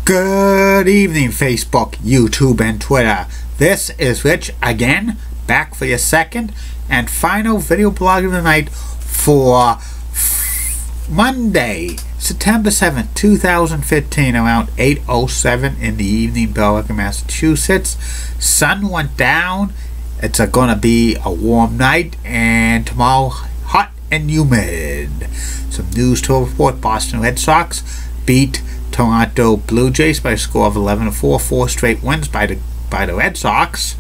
Good evening, Facebook, YouTube, and Twitter. This is Rich again, back for your second and final video blog of the night for Monday, September 7th, 2015, around 8:07 in the evening, Billerica, Massachusetts. Sun went down. It's going to be a warm night, and tomorrow hot and humid. Some news to report: Boston Red Sox beat Toronto Blue Jays by a score of 11-4, 4 straight wins by the Red Sox.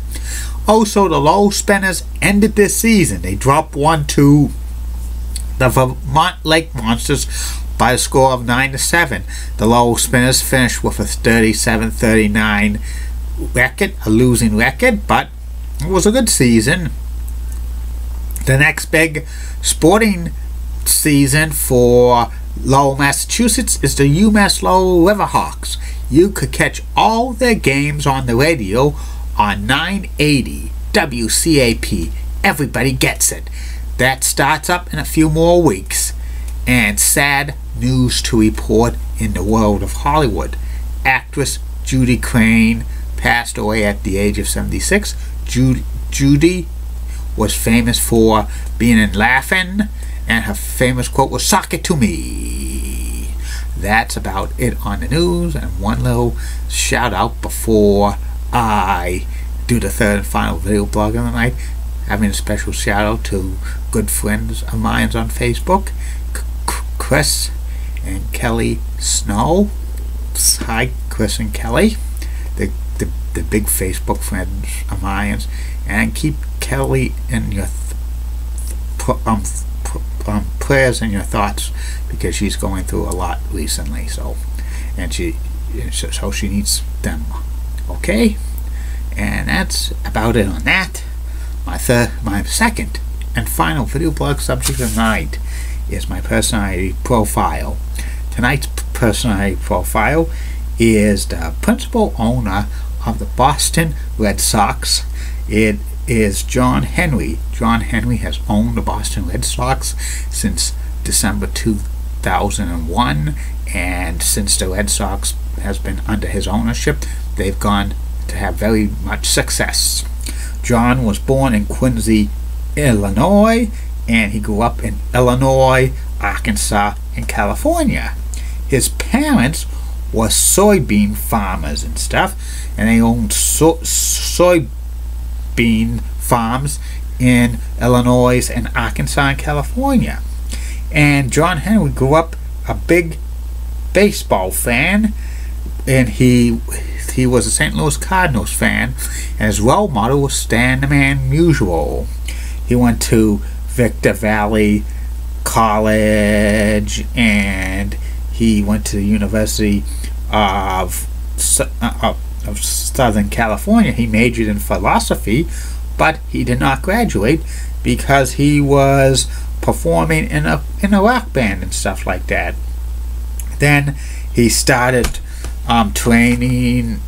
Also, the Low Spinners ended this season. They dropped one to the Vermont Lake Monsters by a score of 9-7. The Low Spinners finished with a 37-39 record, a losing record, but it was a good season. The next big sporting season for Lowell, Massachusetts is the UMass Lowell Riverhawks. You could catch all their games on the radio on 980 WCAP. Everybody gets it. That starts up in a few more weeks. And sad news to report in the world of Hollywood. Actress Judy Crane passed away at the age of 76. Judy was famous for being in Laugh-In, and her famous quote was, "Sock it to me." That's about it on the news, and one little shout out before I do the third and final video blog of the night. Having a special shout out to good friends of mine on Facebook, Chris and Kelly Snow. Hi, Chris and Kelly, the big Facebook friends of mine, and keep Kelly in your prayers and your thoughts, because she's going through a lot recently. So she needs them. Okay, and that's about it on that. My second and final video blog subject of the night is my personality profile. Tonight's personality profile is the principal owner of the Boston Red Sox. It is John Henry. John Henry has owned the Boston Red Sox since December 2001, and since the Red Sox has been under his ownership, they've gone to have very much success. John was born in Quincy, Illinois, and he grew up in Illinois, Arkansas, and California. His parents were soybean farmers and stuff, and they owned soybean farms in Illinois and Arkansas and California. And John Henry grew up a big baseball fan, and he was a St. Louis Cardinals fan, and his role model was Stan the Man Musial. He went to Victor Valley College, and he went to the University of Southern California. He majored in philosophy, but he did not graduate because he was performing in a rock band and stuff like that. Then he started trading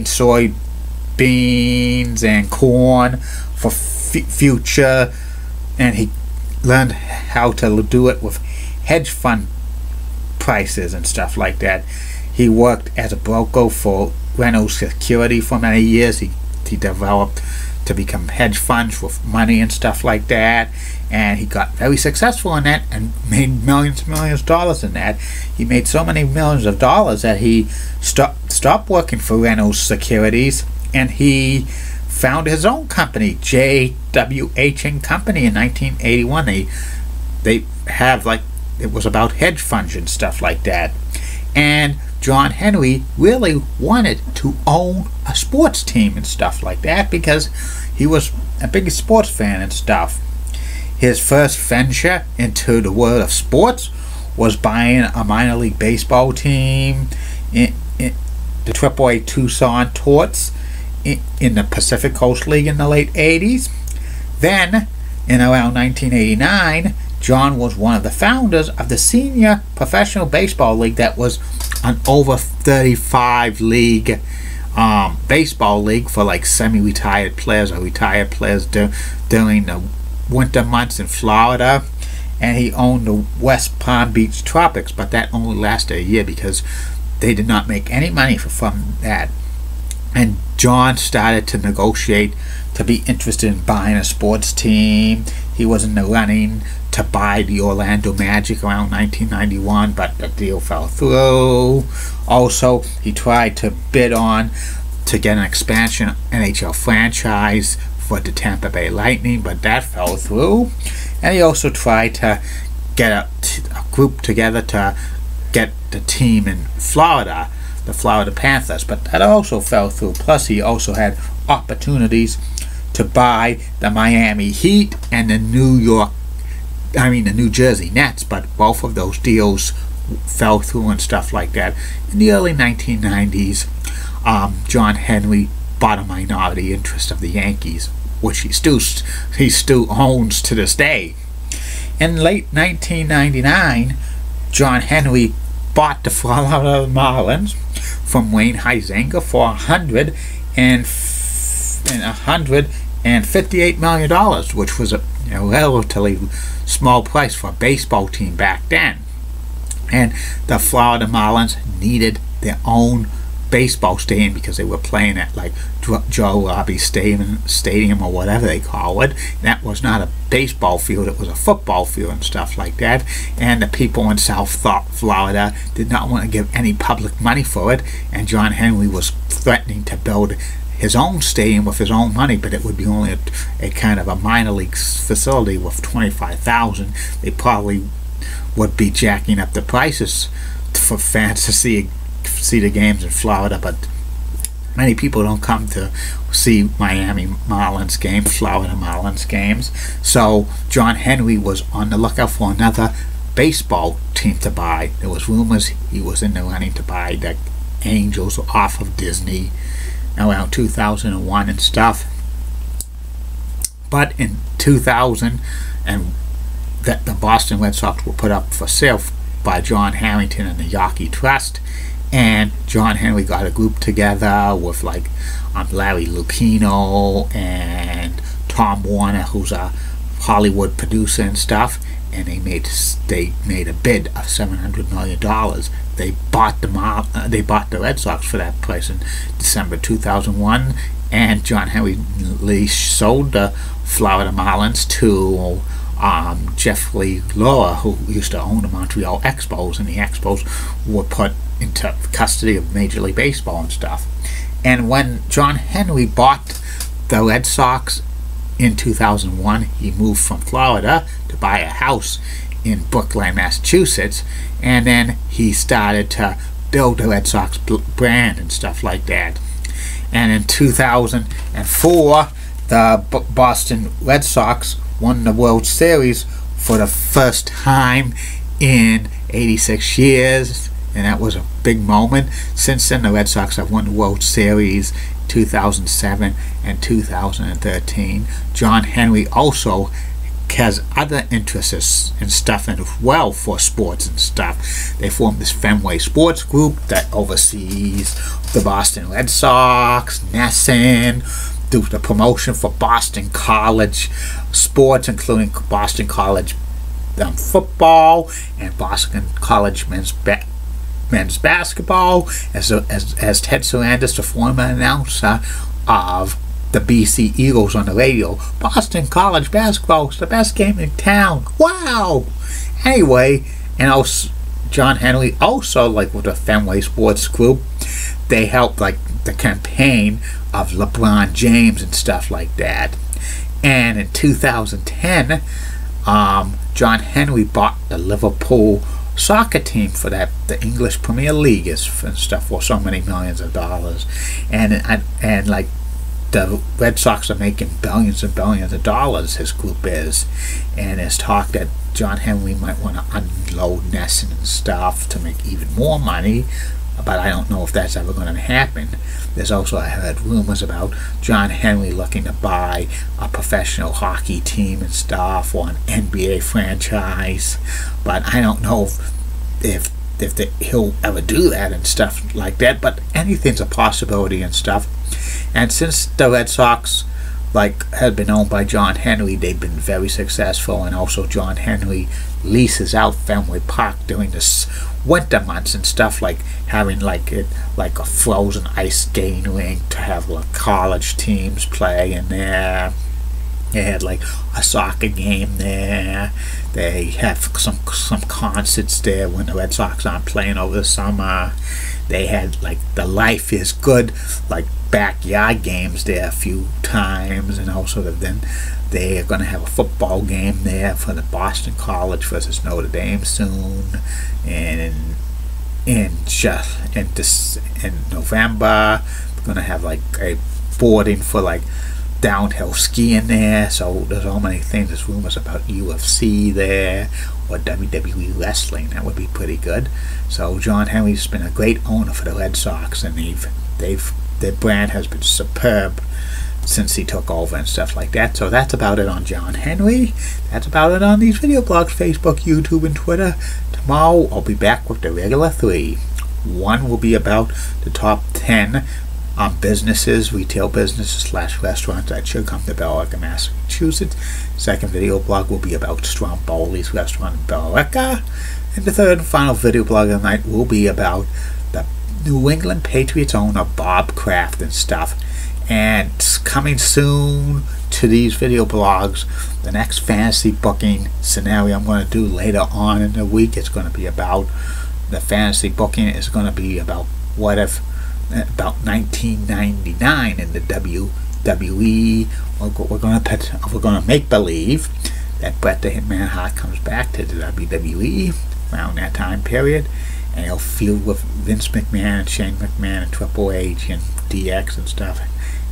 soybeans and corn for future, and he learned how to do it with hedge fund prices and stuff like that. He worked as a broker for Reynolds Security for many years. He developed to become hedge funds with money and stuff like that, and he got very successful in that and made millions and millions of dollars in that. He made so many millions of dollars that he stopped working for Reynolds Securities, and he founded his own company, JWH and Company, in 1981. They have, like, it was about hedge funds and stuff like that. And John Henry really wanted to own a sports team and stuff like that because he was a big sports fan and stuff. His first venture into the world of sports was buying a minor league baseball team in the AAA Tucson Torts in the Pacific Coast League in the late 80s. Then, in around 1989, John was one of the founders of the Senior Professional Baseball League, that was an over 35 league baseball league for like semi-retired players or retired players during the winter months in Florida. And he owned the West Palm Beach Tropics, but that only lasted a year because they did not make any money from that. And John started to negotiate to be interested in buying a sports team. He was in the running to buy the Orlando Magic around 1991, but the deal fell through. Also, he tried to bid on to get an expansion NHL franchise for the Tampa Bay Lightning, but that fell through. And he also tried to get a group together to get the team in Florida, the Florida Panthers, but that also fell through. Plus, he also had opportunities to buy the Miami Heat and the New Jersey Nets, but both of those deals fell through and stuff like that. In the early 1990s, John Henry bought a minority interest of the Yankees, which he still owns to this day. In late 1999, John Henry bought the Florida Marlins from Wayne Huizenga for $158 million, which was a relatively small price for a baseball team back then. And the Florida Marlins needed their own baseball stadium because they were playing at like Joe Robbie Stadium or whatever they call it. That was not a baseball field, it was a football field and stuff like that. And the people in South Florida did not want to give any public money for it, and John Henry was threatening to build his own stadium with his own money, but it would be only a kind of a minor league facility with 25,000. They probably would be jacking up the prices for fans to see the games in Florida, but many people don't come to see Miami Marlins games, Florida Marlins games. So John Henry was on the lookout for another baseball team to buy. There was rumors he was in the running to buy the Angels off of Disney around 2001 and stuff. But in 2000, and that the Boston Red Sox were put up for sale by John Harrington and the Yawkey Trust. And John Henry got a group together with like Larry Lucchino and Tom Warner, who's a Hollywood producer and stuff, and they made a bid of $700 million. They bought the Red Sox for that price in December 2001, and John Henry sold the Florida Marlins to Jeffrey Lohr, who used to own the Montreal Expos, and the Expos were put into custody of Major League Baseball and stuff. And when John Henry bought the Red Sox in 2001, he moved from Florida to buy a house in Brookline, Massachusetts, and then he started to build the Red Sox brand and stuff like that. And in 2004, the Boston Red Sox won the World Series for the first time in 86 years, and that was a big moment. Since then, the Red Sox have won the World Series 2007 and 2013. John Henry also has other interests and stuff as well for sports and stuff. They formed this Fenway Sports Group that oversees the Boston Red Sox, NESN, do the promotion for Boston College sports, including Boston College football and Boston College men's basketball, as Ted Sarandis, the former announcer of the BC Eagles on the radio. Boston College basketball is the best game in town. Wow! Anyway, and also John Henry also, like with the Fenway Sports Group, they helped like the campaign of LeBron James and stuff like that. And in 2010, John Henry bought the Liverpool soccer team for the English Premier League and stuff for so many millions of dollars, and like the Red Sox are making billions and billions of dollars, his group is, and there's talk that John Henry might want to unload NESN and stuff to make even more money, but I don't know if that's ever going to happen. There's also, I heard rumors about John Henry looking to buy a professional hockey team and stuff, or an NBA franchise, but I don't know if he'll ever do that and stuff like that, but anything's a possibility and stuff. And since the Red Sox like had been owned by John Henry. They've been very successful, and also John Henry leases out Fenway Park during the winter months and stuff, like having like a frozen ice skating rink to have like college teams play in there. They had like a soccer game there. They have some concerts there when the Red Sox aren't playing over the summer. They had like the Life is Good like backyard games there a few times, and also then they are going to have a football game there for the Boston College versus Notre Dame soon, and in November we're going to have like a boarding for like downhill skiing there. So there's so many things. There's rumors about UFC there or WWE wrestling. That would be pretty good. So John Henry's been a great owner for the Red Sox, and their brand has been superb since he took over and stuff like that. So that's about it on John Henry. That's about it on these video blogs, Facebook, YouTube, and Twitter. Tomorrow I'll be back with the regular 3. One will be about the top 10 businesses, retail businesses / restaurants that should come to Billerica, Massachusetts. Second video blog will be about Stromboli's restaurant in Billerica. And the third and final video blog of the night will be about the New England Patriots owner Bob Kraft and stuff. And coming soon to these video blogs, the next fantasy booking scenario I'm going to do later on in the week. It's going to be about the fantasy booking. Is going to be about what if about 1999 in the WWE. We're going to make believe that Bret the Hitman Hart comes back to the WWE around that time period, and he'll feud with Vince McMahon and Shane McMahon and Triple H and DX and stuff.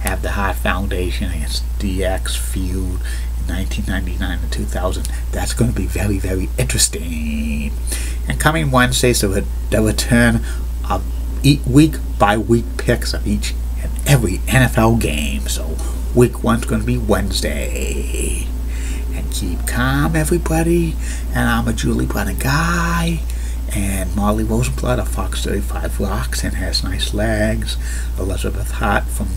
Have the Hart Foundation against DX feud in 1999 and 2000. That's going to be very, very interesting. And coming Wednesdays, the return of week by week picks of each and every NFL game. So week 1's going to be Wednesday. And keep calm, everybody. And I'm a Julie Brennan guy. And Molly Rosenblatt of Fox 35 rocks and has nice legs. Elizabeth Hart from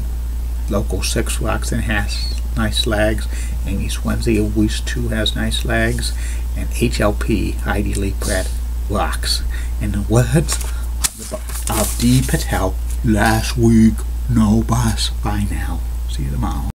Local 6 rocks and has nice legs. Amy Swansea of Wish 2 has nice legs. And HLP, Heidi Lee Pratt, rocks. In the words of D. Patel, last week, no bus. Bye now. See you tomorrow.